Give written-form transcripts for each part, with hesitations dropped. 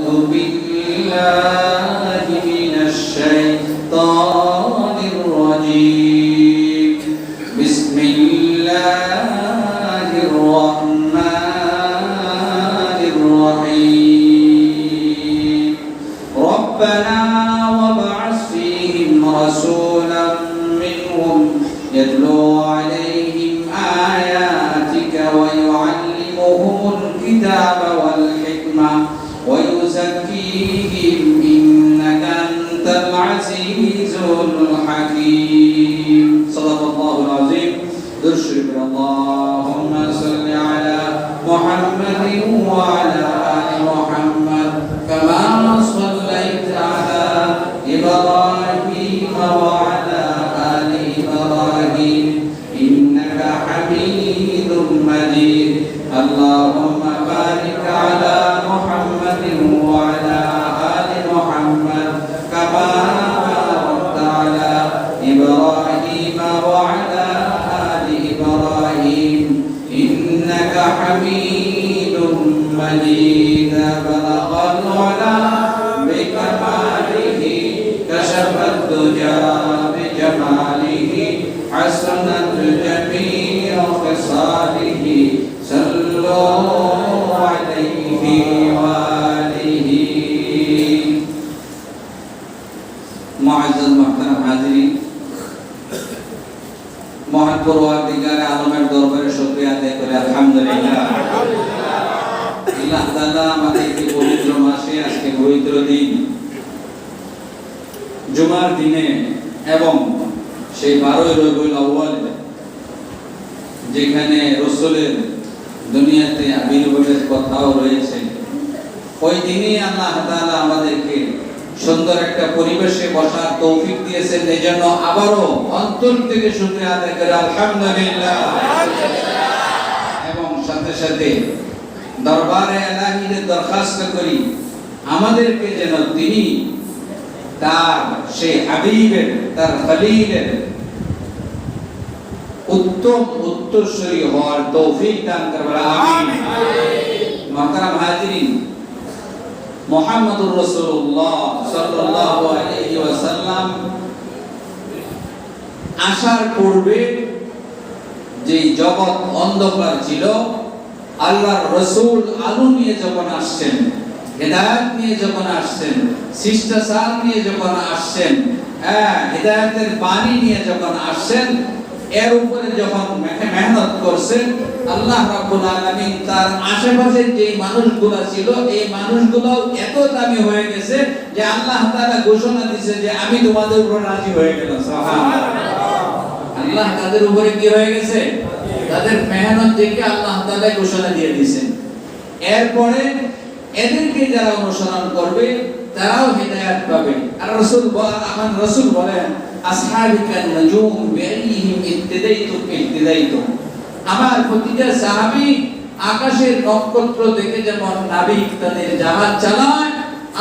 بالله من الشيطان الرجيم بسم الله الرحمن الرحيم ربنا وابعث فيهم رسولا منهم يتلو عليهم آياتك ويعلمهم الكتاب والحكمة ويزكيهم إنك أنت العزيز الحكيم صدق الله العظيم درشد اللهم صل على محمد وعلى آل محمد كما صليت على إبراهيم وعلى آل إبراهيم إنك حميد مجيد اللهم بارك على محمد وعلى آل محمد كما باركت على إبراهيم وعلى آل إبراهيم إنك حميد مجيد بلغ العلا بكماله كشف الدجى بجماله حسنت جميع خصاله صلوا عليه وآله معزز محترم حاضرين মহান পরওয়ারদিগারে আলমের দরবারে শুকরিয়া আদায় করে আলহামদুলিল্লাহ আল্লাহ তাআলা আমাদেরকে পবিত্র মাসে আজকে পবিত্র দিন জুমার দিনে এবং সেই 12 রবিউল আউয়াল যেখানে রাসূলের দুনিয়াতে আবির্ভাবের কথাও রয়েছে ওই দিনই আল্লাহ তাআলা আমাদেরকে সুন্দর একটা পরিবেশে বসার তৌফিক দিয়েছেন এজন্য আবারো অন্তর থেকে শুকরিয়া আদায় করে আলহামদুলিল্লাহ এবং সাথে সাথে দরবারে ইলাহিতে দরখাস্ত করি আমাদেরকে যেন তিনি তার সেই হাবিবের তার খলিলের উত্তম উত্তরসূরি হওয়ার তৌফিক দান করবেন আমিন মুহতারাম হাজিরিন মুহাম্মদুর রাসূলুল্লাহ সাল্লাল্লাহু আলাইহি ওয়াসাল্লাম আসার পূর্বে যে জগৎ অন্ধকার ছিল আল্লাহর রাসূল আলো নিয়ে যখন আসছেন হেদায়েত নিয়ে যখন আসছেন শিষ্টাচার নিয়ে যখন আসছেন হেদায়েতের বাণী নিয়ে যখন আসছেন এর উপরে যখন মেহনত করছেন আল্লাহ রাব্বুল আলামিন তার আশেপাশে যে মানুষগুলো ছিল এই মানুষগুলো এত দামি হয়ে গেছে যে আল্লাহ তাআলা ঘোষণা দিয়েছে যে আমি তোমাদের উপর রাজি হয়ে গেলাম সুবহানাল্লাহ আল্লাহ তাদের উপরে কি হয়ে গেছে তাদের মেহনত দেখে আল্লাহ তাআলা ঘোষণা দিয়ে দিয়েছেন এরপরে এদেরকে যারা অনুসরণ করবে তারাও হেদায়েত পাবে আর রাসূল বলেন আসহাবিকান নজুম বিআইহিম ইত্তিদাইতু আমার প্রতিটা সাহাবী আকাশের নক্ষত্র দেখে যেমন নাবিক তাদের জাহাজ চালায়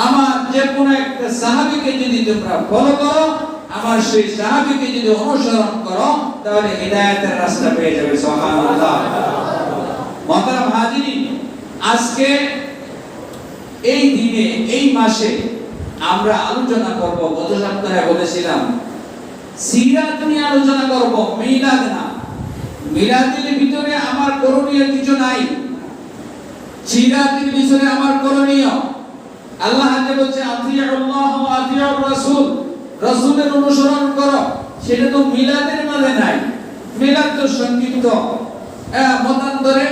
আমার যে কোনো একটা সাহাবীকে যদি তোমরা ফলো করো আমার সেই সাহাবীকে যদি অনুসরণ করো তাহলে হেদায়েতের রাস্তা পেয়ে যাবে সুবহানাল্লাহ মুহতারাম হাজিরিন আজকে এই দিনে এই মাসে আমরা আলোচনা করব গত সপ্তাহে বলেছিলাম সিরাত নিয়ে আলোচনা করব মিলাদ না মিলাদের ভিতরে আমার করণীয় কিছু নাই সিরাতের ভিতরে আমার করণীয় আল্লাহ হাতে বলছে আতিউল্লাহ ওয়া আতিউর রাসূল রাসূলের অনুসরণ করো সেটা তো মিলাদের মাঝে নাই মিলাদ তো সংক্ষিপ্ত মতান্তরে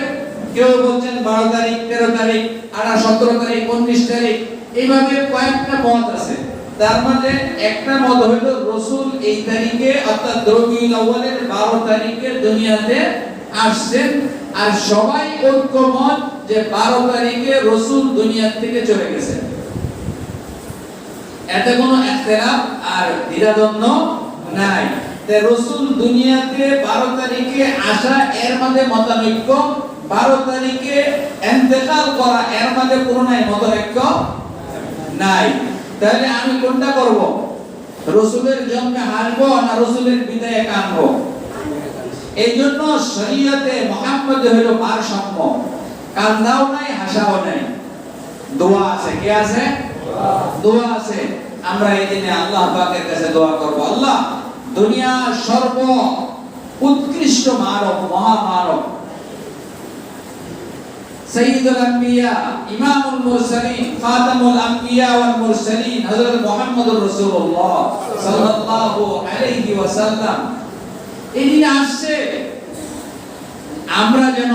কেউ বলছেন 12 তারিখ 13 তারিখ আর 17 তারিখ 19 তারিখ এইভাবে কয়েকটা মত আছে তার মধ্যে একটা মত হলো রাসূল এই তারিখে অর্থাৎ রবিউল আউয়ালের 12 তারিখে দুনিয়াতে আসছেন আর সবাই ঐক্যমত যে 12 তারিখে রাসূল দুনিয়া থেকে চলে গেছেন এতে কোনো ইখতিলাফ আর দ্বিধাদ্বন্দ্ব নাই যে রাসূল দুনিয়াতে 12 তারিখে আসা এর মধ্যে মতানৈক্য 12 তারিখে ইন্তেকাল করা এর মধ্যে কোনো মতানৈক্য নাই তাহলে আমি কোনটা করব রাসূলের জন্মে হাসবো না রাসূলের বিদায়ে কাঁদবো এইজন্য শরীয়তে মুহাম্মদ হলো ভারসাম্য কান্দাও নাই হাসাও নাই দোয়া আছে। কি আছে? দোয়া আছে। আমরা এই দিনে আল্লাহ পাকের কাছে দোয়া করব, আল্লাহ দুনিয়ার সর্ব উৎকৃষ্ট মানব, মহামানব, সাইয়্যিদুল আম্বিয়া, ইমামুল মুরসালিন, খাতামুল আম্বিয়া ওয়াল মুরসালিন, হযরত মুহাম্মদুর রাসূলুল্লাহ সাল্লাল্লাহু আলাইহি ওয়াসাল্লাম এই দিনে আসছে, আমরা যেন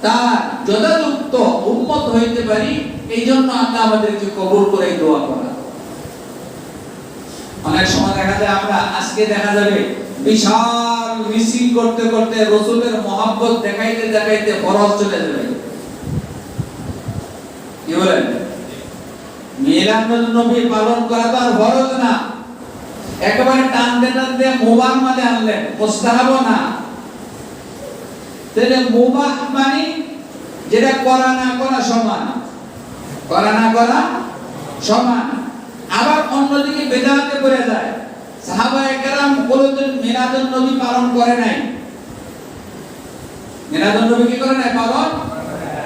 তার যথাযথ উম্মত হইতে পারি, এই জন্য আল্লাহ আমাদেরকে কবুল করে দোয়া করা। অনেক সময় দেখা যায় আমরা আজকে দেখা যাবে বিশাল মিছিল করতে করতে রাসূলের মহব্বত দেখাইতে দেখাইতে ফরজ চলে যাবে। কি বলেন? মিলাদুন নবী পালন করা তো আর ফরজ না, একেবারে টানতে টানতে মুবাহ মানে আনলেন, মুস্তাহাব না। তাহলে মুবাহ মানে যেটা করা না করা সমান, করা না করা সমান। আবার অন্যদিকে বেদাতে পড়ে যায়, সাহাবায়ে কেরাম কোনদিন মিলাদুন নবী পালন করে নাই। মিলাদুন নবী কি করে নাই? পালন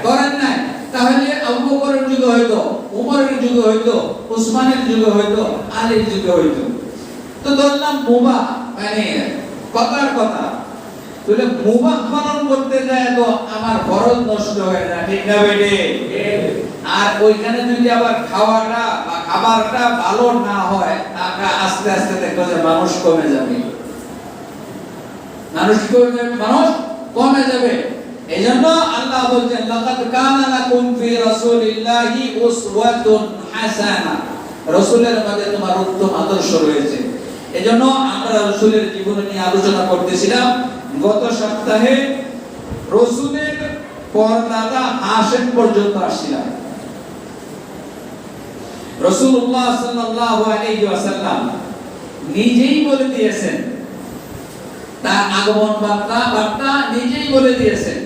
করেন নাই। তাহলে আবু বকরের যুগে হয়তো, উমরের যুগে হয়তো, উসমানের যুগে হয়তো, আলীর যুগে হয়তো। তো ধরলাম মুবাহ মানে কথার কথা, তাহলে মুবাহ পালন করতে যায় তো আমার ফরজ নষ্ট হয়ে যায়, ঠিক না বেটে? আর ওইখানে যদি আবার খাওয়াটা বা খাবারটা ভালো না হয়, তাহলে আস্তে আস্তে দেখো যে মানুষ কমে যাবে, মানুষ কমে যাবে। এইজন্য আল্লাহ বলছেন, লাকাদ কানা লাকুম ফি রাসূলিল্লাহি উসওয়াতুন হাসানাহ, রাসূলের মধ্যে তোমার উত্তম আদর্শ রয়েছে। এজন্য আমরা রাসূলের জীবন নিয়ে আলোচনা করতেছিলাম। গত সপ্তাহে রাসূলের পরদাদা হাশেম পর্যন্ত আসছিলাম। রাসূলুল্লাহ সাল্লাল্লাহু আলাইহি ওয়াসাল্লাম নিজেই বলে দিয়েছেন, তার আগমন বার্তা নিজেই বলে দিয়েছেন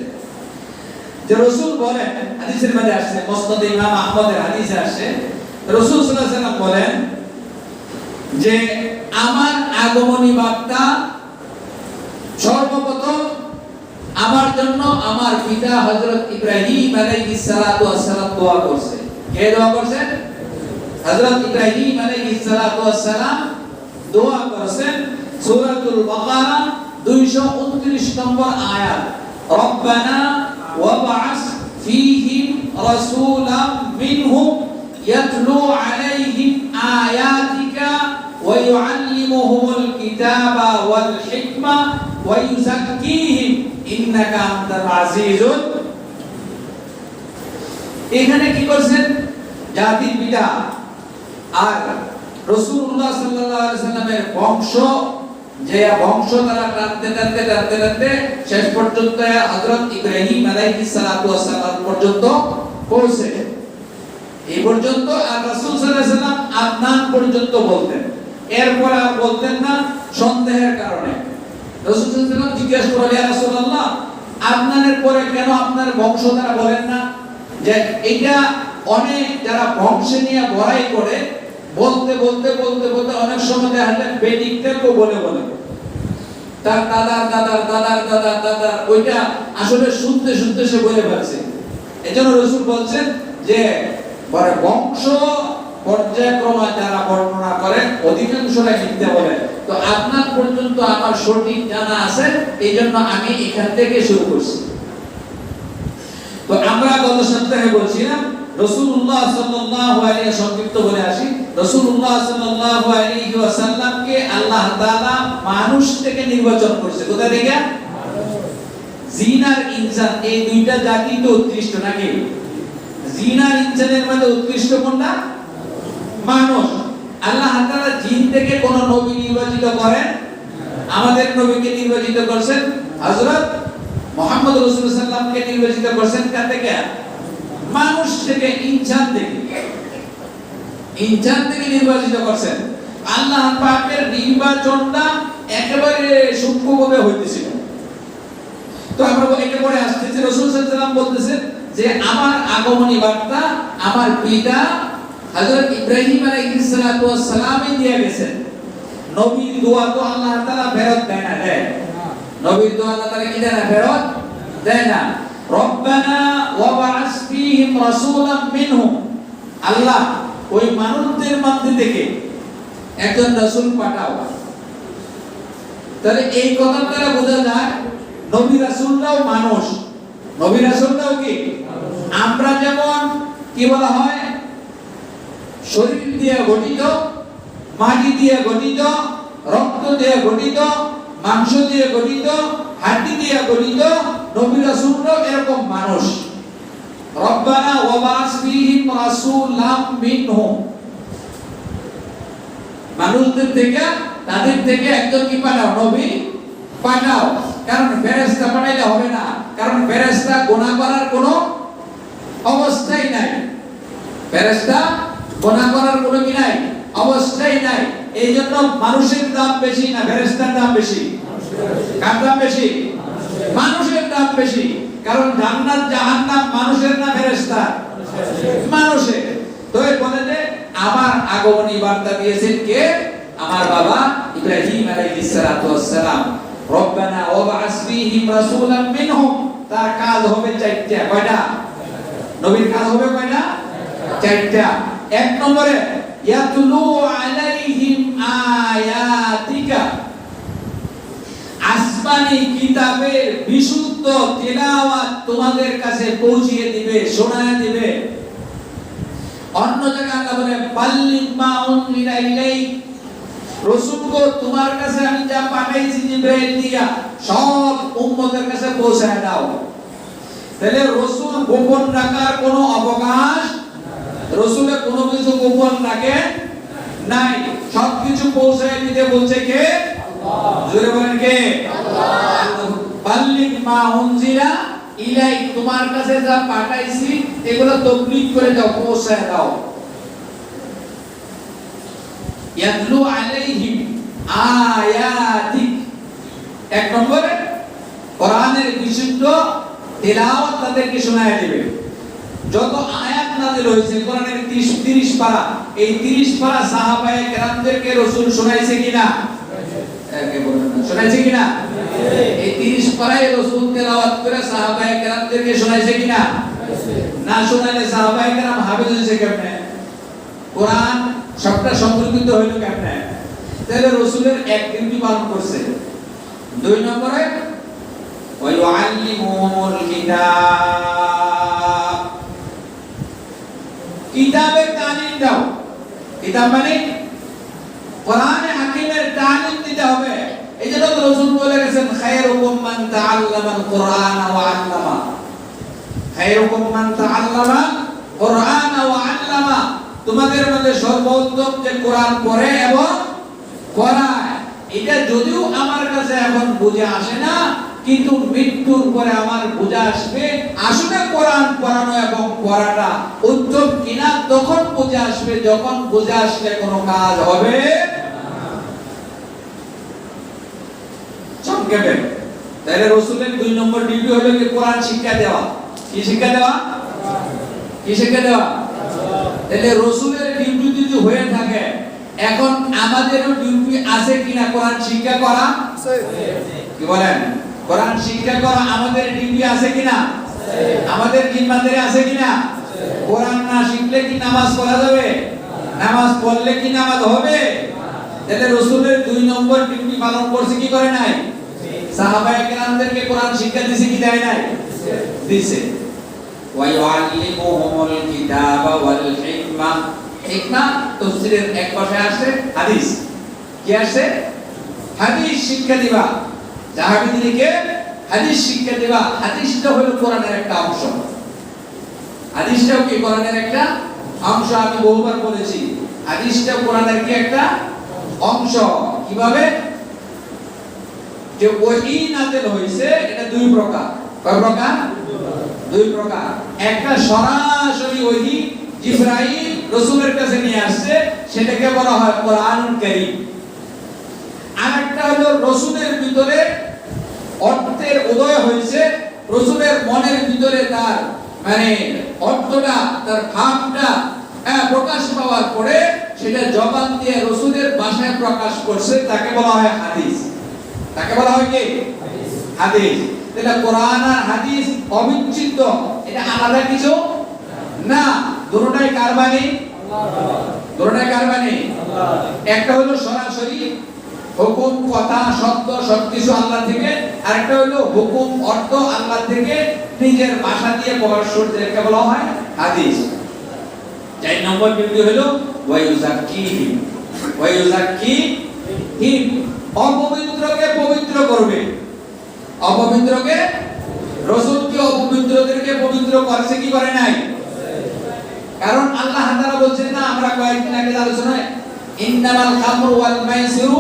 যে রাসূল বলেন, হাদিসের মধ্যে আসছে, মুসনাদ ইমাম আহমদের হাদিসে আসছে, রাসূল সাল্লাল্লাহু আলাইহি ওয়াসাল্লাম বলেন যে আমার আগমনী বার্তা সর্বপ্রথম আমার জন্য আমার পিতা হযরত ইব্রাহিম আলাইহিস সালাতু ওয়াস সালাম দোয়া করছে। কে দোয়া করছেন? হযরত ইব্রাহিম আলাইহিস সালাতু ওয়াস সালাম দোয়া করেছেন। সূরাতুল বাকারা 229 নম্বর আয়াত, রব্বানা ওয়াবআস ফীহিম রাসূলাম মিনহুম ইয়াতলু আলাইহিম আয়াতিকা ওয়া ইউআল্লিমুহুমুল কিতাবা ওয়াল হিকমা ওয়া ইউযাক্কিহিম ইন্নাকা আনতাল আজিজুল। এখানে কি করছেন? জাতির পিতা আর রাসূলুল্লাহ সাল্লাল্লাহু আলাইহি সাল্লামের বংশ, যে বংশ তারা টানতে টানতে টানতে টানতে শেষ পর্যন্ত হযরত ইব্রাহিম আলাইহিস সালাতু ওয়াস সালাম পর্যন্ত পৌঁছে। এই পর্যন্ত আর রাসূল সাল্লাল্লাহু আলাইহি সাল্লাম আদনান পর্যন্ত বলতেন, এরপর আর বলতেন না সন্দেহের কারণে। রাসূল সাল্লাল্লাহু আলাইহি সাল্লাম জিজ্ঞাসা করলেন, ইয়া রাসূলুল্লাহ, আদনানের পরে কেন আপনার বংশধারা বলেন না? যে এটা অনেক যারা বংশে নিয়ে বড়াই করে বলতে বলতে বলতে বলতে অনেক সময় দেখা যায় বেদিকদেরকে বলে বলে তার দাদার দাদার দাদার দাদার দাদার ওইটা আসলে শুনতে শুনতে সে বলে ফেলছে। এজন্য রাসূল বলছেন যে পরে বংশ পর্যায়ক্রমে যারা বর্ণনা করেন অধিকাংশরাই মিথ্যা বলে। তো আপনার পর্যন্ত আমার সঠিক জানা আছে, এইজন্য আমি এখান থেকে শুরু করছি। তো আমরা গত সপ্তাহে বলছিলাম রাসূলুল্লাহ সাল্লাল্লাহু আলাইহি সংক্ষিপ্ত বলে আসি, রাসূলুল্লাহ সাল্লাল্লাহু আলাইহি ওয়াসাল্লামকে আল্লাহ তাআলা মানুষ থেকে নির্বাচন করেছে। কোথা থেকে? জিন আর ইনসান, এই দুইটা জাতি তো উৎকৃষ্ট নাকি? জিন আর ইনসানের মধ্যে উৎকৃষ্ট কোনটা? মানুষ। আল্লাহ তাআলা জিন থেকে কোন নবী নির্বাচিত করেন? আমাদের নবীকে নির্বাচিত করেছেন হযরত মুহাম্মদ রাসূলুল্লাহ সাল্লাল্লাহু আলাইহি ওয়াসাল্লামকে নির্বাচিত করেছেন কার থেকে? মানুষ থেকে, ইনসান থেকে। ইনসান থেকে নির্বাচিত করেছেন। আল্লাহ পাকের নির্বাচনটা একেবারে সূক্ষ্মভাবে হইতেছিল। তো আমরা এটা পরে আসতেছি, রাসূল সাল্লাল্লাহু আলাইহি ওয়াসাল্লাম বলতেছেন যে আমার আগমনী বার্তা আমার পিতা হযরত ইব্রাহিম আলাইহিস সালাতু ওয়াস সালামই দিয়ে গেছেন। নবীর দোয়া তো আল্লাহ তাআলা ফেরত দেয় না, দেয়? নবীর দোয়া আল্লাহ তাআলা কি দেয় না? ফেরত দেয় না। রব্বানা ওয়াবআস ফীহিম রাসূলাম মিনহুম, আল্লাহ ওই মানুষদের মধ্যে থেকে একজন রাসূল পাঠাও। তাহলে এই কথা দ্বারা বোঝা যায় নবী রাসূলরাও মানুষ। নবী রাসূলরাও কি? আমরা যেমন কি বলা হয় শরীর দিয়ে গঠিত, মাটি দিয়ে গঠিত, রক্ত দিয়ে গঠিত, মাংস দিয়ে গঠিত, হাড্ডি দিয়ে গঠিত, নবী রাসূলরাও এরকম মানুষ। রব্বানা ওয়াবাস ফীহিম রাসূলাম মিনহুম, মানুষদের থেকে তাদের থেকে একজন কি পাঠাও? নবী পাঠাও। কারণ ফেরেশতা পাঠাইলে হবে না, কারণ ফেরেশতা গুনাহ করার কোনো অবস্থাই নাই। ফেরেশতা গুনাহ করার কোনো কি নাই? অবস্থাই নাই। এই জন্য মানুষের দাম বেশি না ফেরেশতার দাম বেশি? কার দাম বেশি? মানুষের দাম বেশি। কারণ জান্নাত জাহান্নাম মানুষের না ফেরেশতার? মানুষের। তো এই বলে যে আমার আগমনী বার্তা দিয়েছেন কে? আমার বাবা ইব্রাহিম আলাইহিস সালাতু ওয়াস সালাম। রব্বানা ওয়াবআস ফীহিম রাসূলাম মিনহুম, তার কাজ হবে চারটা। কয়টা? নবীর কাজ হবে কয়টা? চারটা। এক নম্বরে ইয়াতলু আলাইহিম আয়াতিকা, আসমানি কিতাবের বিশুদ্ধ তিলাওয়াত তোমাদের কাছে পৌঁছিয়ে দিবে, শোনায় দিবে। অন্য জায়গায় আল্লাহ বলে বাল্লিগ মা উনজিলা ইলাইক, রাসূলকে তোমার কাছে আমি যা পাঠাইছি জিবরাইল দিয়া সব উম্মতের কাছে পৌঁছায় দাও। তাহলে রাসূল গোপন রাখার কোনো অবকাশ, রাসূলের কোনো কিছু গোপন রাখে নাই, সবকিছু পৌঁছায় দিতে বলছে কে? আল্লাহ। জোরে বলেন কে? আল্লাহ। বাল্লিগ মা উনজিলা ইলাইক, তোমার কাছে যা পাঠাইছি এগুলো তাবলীগ করে দাও, পৌঁছায় দাও। ইয়াতলু আলাইহিম আয়াতিক, এক নম্বরে কোরআনের বিশুদ্ধ তেলাওয়াত তাদেরকে শোনায় দিবে। যত আয়াত নাযিল হয়েছে কোরআনের 30 পারা, এই 30 পারা সাহাবায়ে কেরামদেরকে রাসূল শোনাইছে কিনা? একে বলেন না, শোনাইছে কিনা? এই 30 পারায় রাসূল তেলাওয়াত করে সাহাবায়ে কেরামদেরকে শোনাইছে কিনা? না শোনাইলে সাহাবায়ে কেরাম হাফেজ হইছে কেমনে? কোরআন সবটা সংরক্ষিত হইল কেমনে? তাহলে রাসূলের এক ডিউটি পালন করছে। দুই নম্বরে ওয়া ইউআল্লিমুহুমুল কিতাব, কিতাবের তালিম দাও। কিতাব মানে কোরআনে হাকিমের তালিম দিতে হবে। এই জন্য তো রাসূল বলে গেছেন খায়রুকুম মান তাআল্লামাল কুরআন ওয়া আল্লামা, খায়রুকুম মান তাআল্লামা কুরআন ওয়া আল্লামা, তোমাদের মধ্যে সর্বোত্তম যে কোরআন পড়ে এবং পড়ায়। এটা যদিও আমার কাছে এখন বুঝে আসে না, কিন্তু মৃত্যুর পরে আমার বুঝে আসবে আসলে কোরআন পড়ানো এবং পড়াটা উত্তম কিনা তখন বুঝে আসবে, যখন বুঝে আসলে কোনো কাজ হবে সংক্ষেপে। তাহলে রাসূলের 2 নম্বর ডিউটি হলো কি? কোরআন শিক্ষা দেওয়া। কি শিক্ষা দেওয়া? কি শিক্ষা দেওয়া? তাহলে রাসূলের ডিউটি যদি হয়ে থাকে, এখন আমাদেরও ডিউটি আছে কিনা কোরআন শিক্ষা করা? কি বলেন? কোরআন শিক্ষা করা আমাদের ডিউটি আছে কিনা? আমাদের জিম্মাদারি আছে কিনা? কোরআন না শিখলে কি নামাজ পড়া যাবে? নামাজ পড়লে কি নামাজ হবে? তাহলে রাসূলের 2 নম্বর ডিউটি পালন করছে কি করে নাই? সাহাবায়ে কেরামদেরকে কোরআন শিক্ষা দিয়েছে কি দেয় নাই? দিয়েছে। ওয়া ইউআল্লিমুহুমুল কিতাবা ওয়াল হিকমা, হিকমা তাফসীরের এক পাশে আছে হাদিস। কি আছে? হাদিস শিক্ষা দিবা। সাহাবীদেরকে হাদিস শিক্ষা দিবা। হাদিসটা হলো কোরআনের একটা অংশ। হাদিসটাও কি কোরআনের একটা অংশ? আমি বহুবার বলেছি হাদিসটা কোরআনের কি একটা অংশ। কিভাবে? যে ওহী নাযিল হইছে এটা 2 প্রকার। কয় প্রকার? 2 প্রকার। একটা সরাসরি ওহী জিবরাইল রাসূলের কাছে নিয়ে আসছে, সেটাকে বলা হয় কোরআনুল কারীম। আরেকটা হলো রাসূলের ভিতরে অর্থের উদয় হয়েছে, রাসূলের মনের ভিতরে তার মানে অর্থটা, তার ভাবটা প্রকাশ পাওয়ার পরে সেটা জবান দিয়ে রাসূলের ভাষায় প্রকাশ করছে, তাকে বলা হয় হাদিস। তাকে বলা হয় কি? হাদিস। তাহলে কোরআন আর হাদিস অবিচ্ছেদ্য, এটা আলাদা কিছু না। দুটোটাই কার বাণী? দুটোটাই কার বাণী? একটা হলো সরাসরি হুকুম, কথা, শব্দ সবকিছু আল্লাহ থেকে, আর একটা হলো হুকুম, অর্থ আল্লাহ থেকে নিজের ভাষা দিয়ে প্রকাশ করতে, যেটাকে বলা হয় হাদিস। 4 নম্বর ডিউটি হলো ওয়ায়ুযাক্কিহিম, ওয়ায়ুযাক্কিহিম, অপবিত্রকে পবিত্র করবে। অপবিত্রকে, রাসূল কি অপবিত্রদেরকে পবিত্র করছে কি করে নাই? কারণ আল্লাহ তাআলা বলছেন না, আমরা কয়েকদিন আগে আলোচনায় ইন্নামাল খামরু ওয়াল মাইসিরু,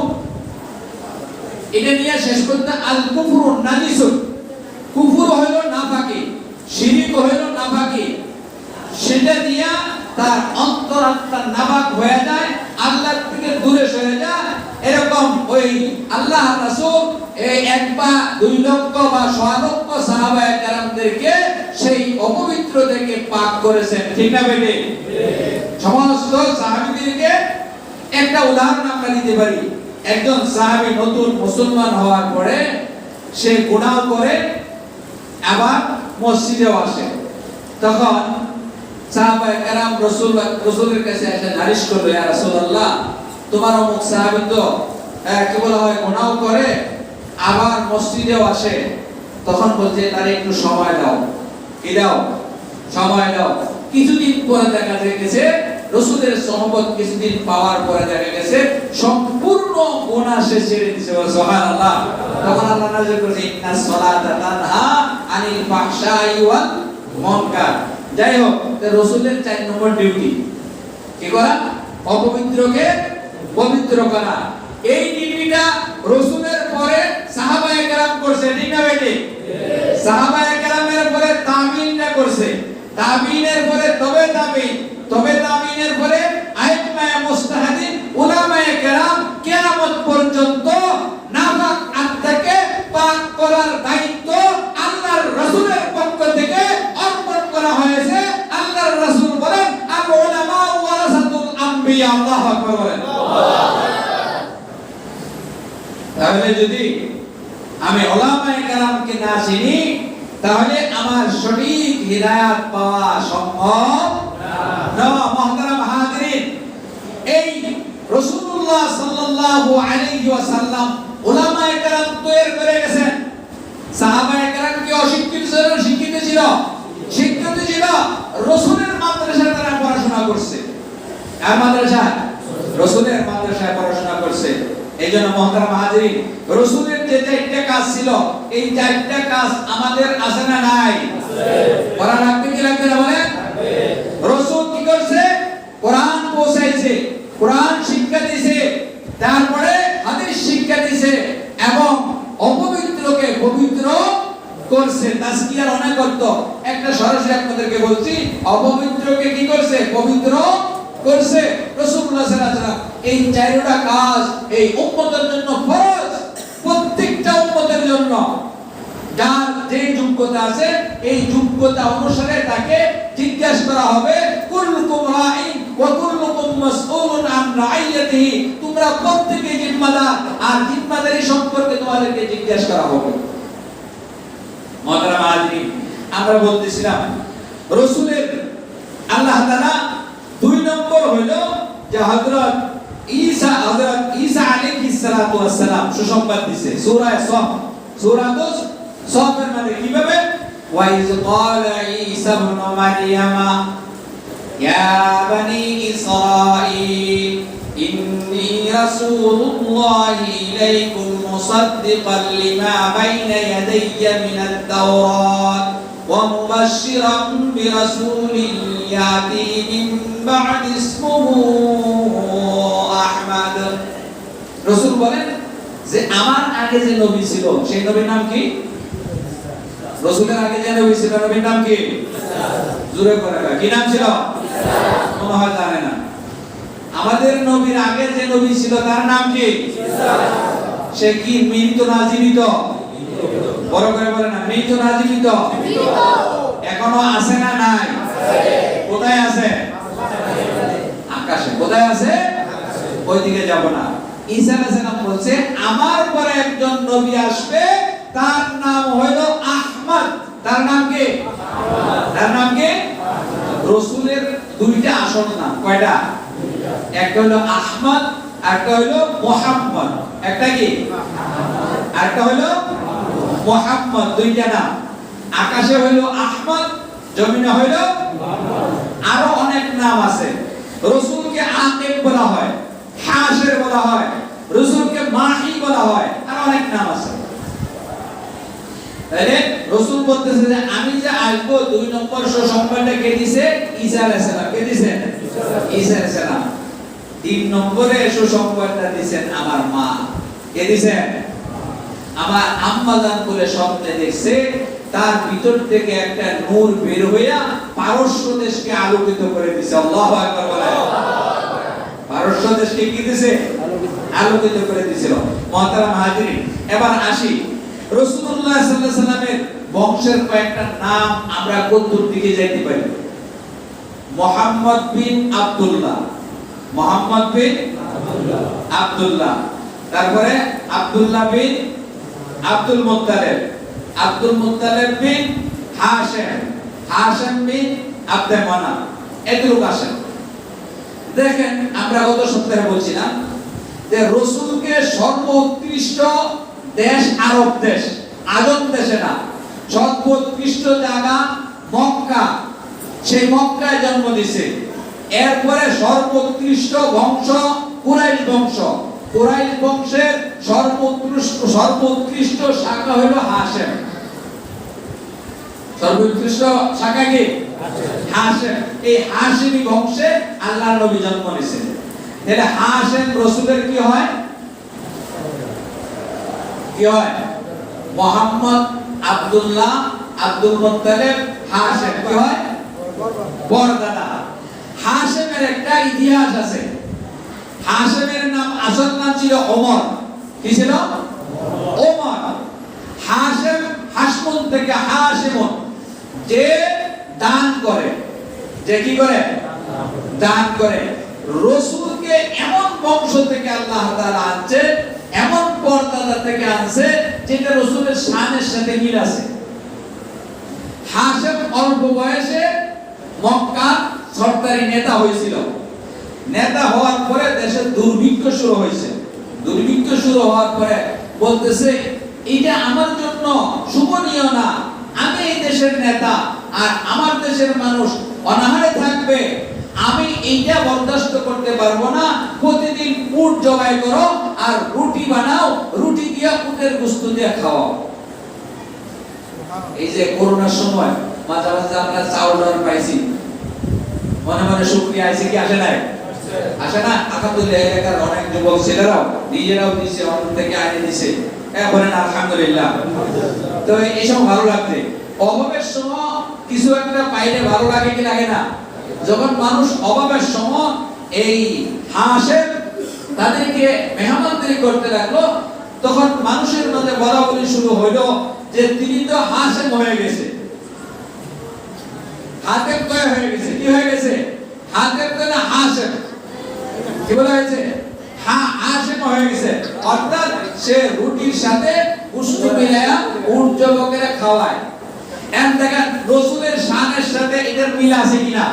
এটা নিয়ে শেষ করতে আল কুফরু নাজিসুন, কুফর হলো নাপাকি, শিরক হলো নাপাকি, সেটা দিয়া তার অন্তরাত্মা নাপাক হয়ে যায়, আল্লাহর থেকে দূরে সরে যায়। এরকম ওই আল্লাহ রাসূল এই 1 বা 2 লক্ষ বা 100 লক্ষ সাহাবায়ে কেরামদেরকে সেই অপবিত্র থেকে পাক করেছেন, ঠিক না বেটে? সমস্ত সাহাবীদেরকে একটা উদাহরণ আমরা দিতে পারি। একজন সাহাবী নতুন মুসলমান হওয়ার পরে সে গুনাহ করে আবার মসজিদে আসে, তখন সাহাবায়ে কেরাম রাসূলের কাছে এসে নালিশ করলো, ইয়া রাসূলুল্লাহ, তোমার অমুক সাহাবী তো কি বলা হয় গুনাহ করে আবার মসজিদেও আসে। তখন বলছে তারে একটু সময় দাও। কি দাও? সময় দাও। কিছুদিন পরে দেখা গেছে রাসূলের সুহবত কিছুদিন পাওয়ার পরে দেখা গেছে সম্পূর্ণ গুনাহ সে ছেড়ে দিয়েছে। সুবহানাল্লাহ। তখন আল্লাহ নাযিল করেছে ইন্নাস সালাতা তানহা আনিল ফাহশাই ওয়াল মুনকার। যাই হোক, রাসূলের 4 নম্বর ডিউটি কি করা? অপবিত্রকে পবিত্র করা। এই ডিউটিটা রাসূলের পরে সাহাবায়ে কেরাম করছে, ঠিক না বেটি? সাহাবায়ে কেরামের পরে তাবিঈনরা করছে, তাবিঈনের পরে তবে তাবিঈন, তবে তাবিঈনের পরে আইম্মায়ে মুজতাহিদিন, উলামায়ে কেরাম, কিয়ামত পর্যন্ত নাপাক আত্মাকে পাক করার দায়িত্ব আল্লাহর রাসূলের পক্ষ থেকে অর্পণ করা হয়েছে। আল্লাহর রাসূল বলেন আল উলামা ওয়ারাসাতুল আম্বিয়া। আল্লাহু আকবার বলেন। তাহলে যদি আমি উলামায়ে কেরামকে না চিনি তাহলে আমার সঠিক হিদায়াত পাওয়া সম্ভব না। মুহতারাম হাজিরিন, এই রাসূলুল্লাহ সাল্লাল্লাহু আলাইহি ওয়াসাল্লাম উলামায়ে কেরাম তৈরি করে গেছেন। সাহাবায়ে কেরাম কি অশিক্ষিত ছিল? শিক্ষিত ছিল, শিক্ষিত ছিল। রাসূলের মাদ্রাসায় তারা পড়াশোনা করছে। আর মাদ্রাসায় রাসূলের মাদ্রাসায় পড়াশোনা করছে। এইজন্য মুহতারাম হাজিরিন, রাসূলের যে 4টা কাজ ছিল, এই 4টা কাজ আমাদের আছে না নাই? আছে। পড়া রাখতে কি লাগবে না বলেন? রাসূল কি করছে? কোরআন পৌঁছাইছে, কোরআন শিক্ষা দিয়েছে, তারপরে হাদিস শিক্ষা দিয়েছে এবং অপবিত্রকে পবিত্র করছে। তাজকিয়ার অনেক অর্থ, একটা সরাসরি আপনাদেরকে বলছি, অপবিত্রকে কি করছে? পবিত্র করছে। রাসূলুল্লাহ সাল্লাল্লাহু আলাইহি ওয়াসাল্লাম এই 4টা কাজ এই উম্মতের জন্য ফরজ, প্রত্যেকটা উম্মতের জন্য। যার যে যোগ্যতা আছে এই যোগ্যতা অনুসারে তাকে জিজ্ঞাসা করা হবে, কুল্লুকুম রাঈন ওয়া কুল্লুকুম মাসউলুন আন রাইয়াতিহি। তোমরা প্রত্যেকে জিম্মাদার, আর জিম্মাদারি সম্পর্কে তোমাদেরকে জিজ্ঞাসা করা হবে। মুহতারাম হাজিরিন, আমরা বলতেছিলাম রাসূলের আল্লাহ তাআলা 2 নম্বর হলো যে হযরত ঈসা আলাইহিস সালাতু ওয়াস সালাম সুসংবাদ দিয়েছে। সূরা সফ, সূরা সফের মানে কিভাবে? ওয়া ইয ক্বালা ঈসা ইবনু মারইয়ামা ইয়া বনি ইসরাঈল ইন্নী রাসূলুল্লাহি ইলাইকুম মুসাদ্দিকান লিমা বাইনা ইয়াদাইয়া মিনাত তাওরাত ওয়া মুবাশশিরান বিরাসূলিন ইয়াতি মিন বা'দি ইসমুহু আহমদ। রাসূল বলেন যে আমার আগে যে নবী ছিল সেই নবীর নাম কি? রাসূলের আগে যে নবী ছিল নবীর নাম কি? জোরে করে কি নাম ছিল? মনে হয় জানে না। আমাদের নবীর আগে যে নবী ছিল তার নাম কি? সে কি মৃত না জীবিত? বড় করে বলেন না, মৃত না জীবিত? এখনো আছে না নাই? কোথায় আছে? আকাশে। কোথায় আছে? ওইদিকে যাব না। ঈসা আলাইহিস সালাম বলছে আমার পরে একজন নবী আসবে, তার নাম হলো আহমদ। তার নাম কি? তার নাম কি? রাসূলের দুইটা আসল নাম। কয়টা? একটা হলো আহমদ, একটা হলো মুহাম্মদ। একটা কি? আরেকটা হলো মুহাম্মদ। দুইটা নাম। আকাশে হইল আহমদ, জমিনে হইল আরো অনেক নাম আছে। রাসূলকে আকিব বলা হয়, হাশির বলা হয়, রাসূলকে মাহি বলা হয়, আর অনেক নাম আছে। তাহলে রাসূল বলতেছে যে আমি যে আসব, দুই নম্বর সুসংবাদটা কে দিয়েছে? ঈসা আলাইহিস সালাম। কে দিয়েছে? ঈসা আলাইহিস সালাম। তিন নম্বরে সুসংবাদটা দিয়েছেন আমার মা। কে দিয়েছে? আমার আম্মা জান বলে স্বপ্নে দেখছে, তার ভিতর থেকে একটা নূর বের হইয়া পারস্য দেশকে আলোকিত করে দিয়েছে। আল্লাহু আকবার বলে। পারস্য দেশকে কি দিয়েছে? আলোকিত করে দিয়েছিল। মুহতারাম হাজিরিন, এবার আসি রাসূলুল্লাহ সাল্লাল্লাহু আলাইহি সাল্লামের বংশের কয়েকটা নাম আমরা কতদূর দিকে যাইতে পারি। মুহাম্মদ বিন আব্দুল্লাহ, মুহাম্মদ বিন আব্দুল্লাহ, তারপরে আব্দুল্লাহ বিন আব্দুল মুত্তালিব, আব্দুল মুত্তালিব বিন হাশিম, হাশিম বিন আব্দে মানাফ। এতটুকু আসেন। দেখেন, আমরা গত সপ্তাহে বলছিলাম যে রাসূলকে সর্বোৎকৃষ্ট দেশ আরব দেশ, আজম দেশে না, সর্বোৎকৃষ্ট জায়গা মক্কা, সেই মক্কায় জন্ম দিয়েছে। এরপরে সর্বোৎকৃষ্ট বংশ কুরাইশ বংশ, কুরাইশ বংশের সর্বোৎকৃষ্ট শাখা হলো হাশিম। সর্বোৎকৃষ্ট শাখা কি? হাশিম। এই হাশিমি বংশে আল্লাহর নবী জন্ম নিয়েছেন। তাহলে হাশিম রাসূলের কি হয়? কি হয়? মুহাম্মদ, আব্দুল্লাহ, আব্দুল মুত্তালিব, হাশিম কি হয়? বড়দাদা। হাশিমের একটা ইতিহাস আছে। হাশিমের নাম, আসল নাম ছিল ওমর। কি ছিল? ওমর। হাশিম, হাশমুন থেকে হাশিমুন, যে দান করে, যে কি করে? দান করে। রাসূলকে এমন বংশ থেকে আল্লাহ তাআলা আনছে, এমন পরদাদা থেকে আনছে যেটা রাসূলের শানের সাথে মিল আছে। হাশিম অল্প বয়সে মক্কার সরকারি নেতা হয়েছিল। নেতা হওয়ার পরে দেশে দুর্ভিক্ষ শুরু হয়েছে। দুর্ভিক্ষ শুরু হওয়ার পরে বলতেছে, এটা আমার জন্য শুভনীয় না। আমি এই দেশের নেতা, আর আমার দেশের মানুষ অনাহারে থাকবে, আমি এইটা বরদাস্ত করতে পারবো না। প্রতিদিন উট জবাই করো আর রুটি বানাও, রুটি দিয়ে উটের গোশত দিয়ে খাওয়াও। এই যে করোনার সময় মাঝে মাঝে আমরা চাউল ডাল পাইছি, মনে মনে শুকরিয়া আছে কি আসে নাই? আসে না? আলহামদুলিল্লাহ। এলাকার অনেক যুবক ছেলেরাও নিজেরাও দিছে, অন্য থেকে আইনে দিছে। বলেন আলহামদুলিল্লাহ। তো এইসব ভালো লাগছে। অভাবের সময় কিছু একটা পাইলে ভালো লাগে কি লাগে না? যখন মানুষ অভাবের সময় এই হাশিম তাদেরকে মেহমানদারি করতে লাগলো, তখন মানুষের মধ্যে বলা বলি শুরু হইলো যে তিনি তো হাশিম হয়ে গেছে। হাতেম কয় হয়ে গেছে? কি হয়ে গেছে? হাতেম তো না, হাশিম। কি বলা হয়েছে? হাশিম হয়ে গেছে। অর্থাৎ সে রুটির সাথে গোশত মিলায়া উট জবাইকে খাওয়ায়। এন দেখেন রাসূলের শানের সাথে এটার মিল আছে কিনা।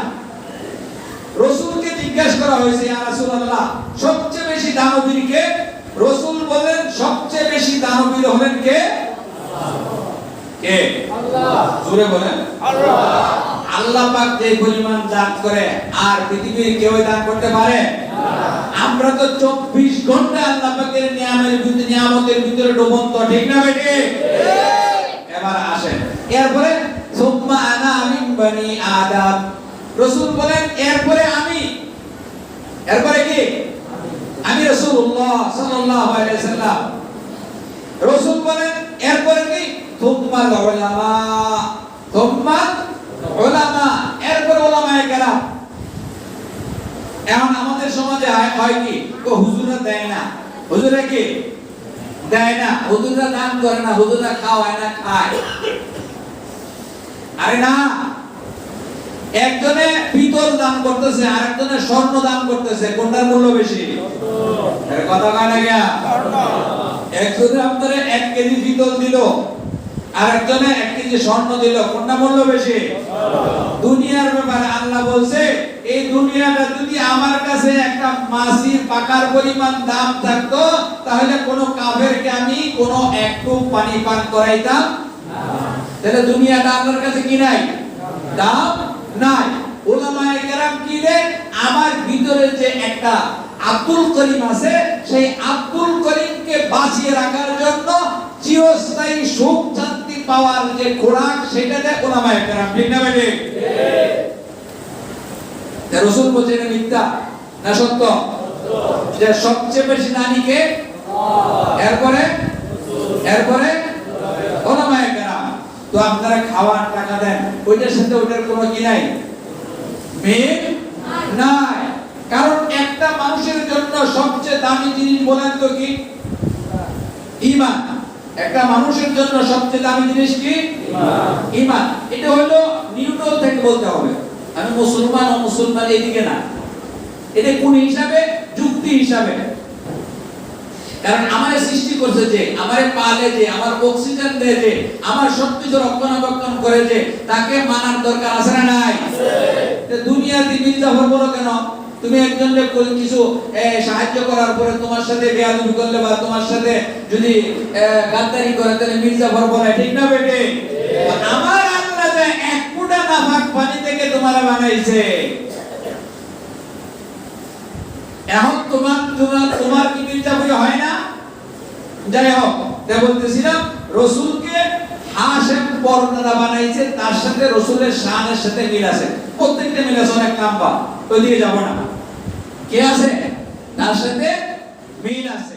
রাসূলকে জিজ্ঞাসা করা হয়েছে, ইয়া রাসূলুল্লাহ, সবচেয়ে বেশি দানবীর কে? রাসূল বলেন, সবচেয়ে বেশি দানবীর হলেন কে? কে? আল্লাহ। জোরে বলেন আল্লাহ। আল্লাহ পাক যে পরিমাণ দান করে আর পৃথিবীর কেউ দান করতে পারে না। আমরা তো 24 ঘন্টা আল্লাহ পাকের নিয়ামতের ভিতরে ডুবন্ত, ঠিক না বেটি? ঠিক। এবার আসেন, এরপরে সুম্মা আনা মিন বনি আদম। রাসূল বলেন এরপরে আমি। এরপরে কি? আমি রাসূলুল্লাহ সাল্লাল্লাহু আলাইহি ওয়াসাল্লাম। রাসূল বলেন এরপরে কি? সুম্মাল উলামা, সুম্মাল উলামা, এরপর উলামায়ে কেরাম। এখন আমাদের সমাজে হয় কি, হুজুররা দেয় না। হুজুররা কি দেয় না? হুজুররা দান করে না, হুজুররা খাওয়ায় না, খায়। আরে না, একজনে পিতল দান করতেছে, আরেকজনে স্বর্ণ দান করতেছে, কোনটার মূল্য বেশি? এর কথা কয় না গিয়া? একজনে আপনারে 1 কেজি পিতল দিল, আরেকজনে 1 কেজি স্বর্ণ দিল, কোনটা মূল্য বেশি? দুনিয়ার ব্যাপারে আল্লাহ বলছে এই দুনিয়াটা যদি আমার কাছে একটা মাছির পাকার পরিমাণ দাম থাকতো তাহলে কোন কাফেরকে আমি কোন একটু পানি পান করাইতাম না। তাহলে দুনিয়াটা আল্লাহর কাছে কি নাই? দাম নাই। উলামায়ে কেরাম কি দেন, আমার ভিতরে যে একটা আব্দুল করিম আছে সেই আব্দুল করিমকে বাঁচিয়ে রাখার জন্য চিরস্থায়ী সুখ শান্তি পাওয়ার যে খোরাক সেটা দেয় উলামায়ে কেরাম। ঠিক না বেঠিক? ঠিক। রাসূল বলেন মিথ্যা না সত্য? যে সবচেয়ে বেশি নানিকে এরপরে উলামায়ে কেরাম। তো আপনারা খাওয়ার টাকা দেন, ওইটার সাথে ওইটার কোনো কি নাই, মিল নাই। কারণ একটা মানুষের জন্য সবচেয়ে দামি জিনিস বলেন তো কি? ঈমান। একটা মানুষের জন্য সবচেয়ে দামি জিনিস কি? ঈমান। এটা হলো নিউট্রাল থেকে বলতে হবে, আমি মুসলমান ও মুসলমান এদিকে না, এটা কোন হিসাবে? যুক্তি হিসাবে। কারণ আমারে সৃষ্টি করছে যে, আমারে পালে যে, আমার অক্সিজেন দেয় যে, আমার সবকিছু রক্ষণাবেক্ষণ করে যে, তাকে মানার দরকার আছে না নাই? আছে। দুনিয়াতে মির্জাফর বলো কেন? তুমি একজনকে কিছু সাহায্য করার পরে তোমার সাথে বেয়াদবি করলে বা তোমার সাথে যদি গাদ্দারি করে তাহলে মির্জাফর বলে, ঠিক না বেটে? আমার আল্লাহ যে 1 ফোঁটা নাপাক পানি থেকে তোমারে বানাইছে, এখন তোমার কি মির্জাফরি হয় না? যাই হোক, তাই বলতেছিলাম রাসূলকে হাশেম পর্দা বানাইছে, তার সাথে রাসূলের শানের সাথে মিল আছে, প্রত্যেকটা মিল আছে, অনেক লম্বা, ওইদিকে যাব না। কে আছে? তার সাথে মিল আছে।